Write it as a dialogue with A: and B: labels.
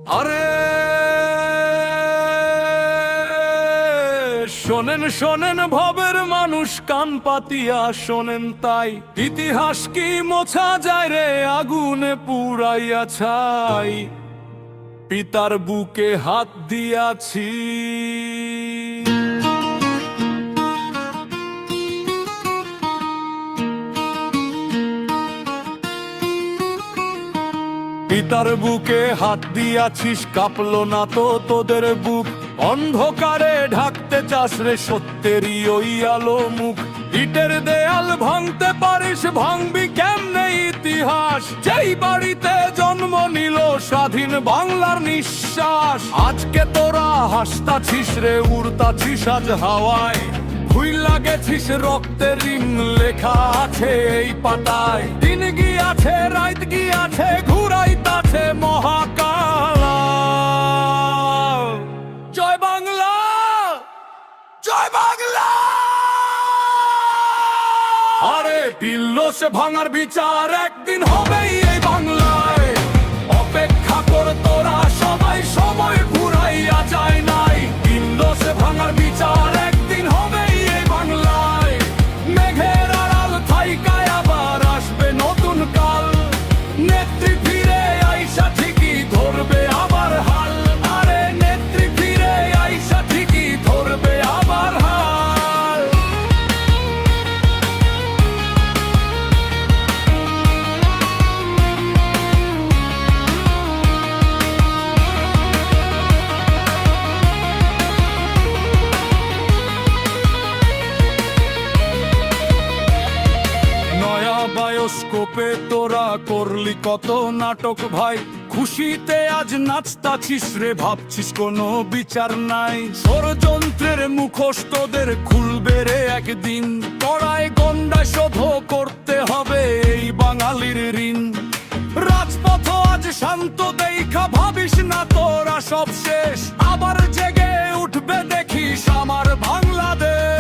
A: আরে শোনেন শোনেন ভবের মানুষ, কান পাতিয়া শোনেন তাই। ইতিহাস কি মোছা যায় রে, আগুনে পুড়াইয়া ছাই। পিতার বুকে হাত দিয়াছি, পিতার বুকে হাত দিয়াছিস, কাঁপলো না তো তোদের বুক? অন্ধকারে ঢাকতে চাস রে সত্যেরই ওই আলো মুখ। ইটের দেয়াল ভাঙতে পারিস, ভাঙবি কেমনে ইতিহাস? যেই বাড়িতে জন্ম নিল স্বাধীন বাংলার নিঃশ্বাস। আজকে তোরা হাসতাছিস রে, উড়তাছিস আজ হাওয়ায়। ভুইলা গেছিস রক্তের ঋণ লেখা আছে এই পাতায়। দিন গিয়াছে রাত গিয়াছে, ঘুরাইতাছে মহাকাল। জয় বাংলা, জয় বাংলা। আরে পিল্লস ভাঙার বিচার একদিন হবেই এই বাংলায়। অপেক্ষা কর তোরা সবাই, সময় ঘুরাইয়া যায় নাই। পিল্লস ভাঙার বিচার একদিন হবেই এই বাংলায়। মেঘের আড়াল থাইকায় আবার আসবে নতুন কাল। নেত্রী ফিরে আইসা ঠিকই ধরবে আবার হাল। আরে নেত্রী ফিরে আইসা ঠিকই ধরবে আবার হাল। নয়া বায়োস্কোপে তোরা করলি কত নাটক ভাই। খুশিতে আজ নাচতাছিস রে, ভাবছিস কোনো বিচার নাই। ষড়যন্ত্রের মুখোশ তোদের খুলবে রে একদিন। কড়ায় গন্ডা শোধ করতে হবে এই বাঙালির ঋণ। রাজপথ আজ শান্ত দেখা ভাবিস না তোরা সব শেষ। আবার জেগে উঠবে দেখিস আমার বাংলাদেশ।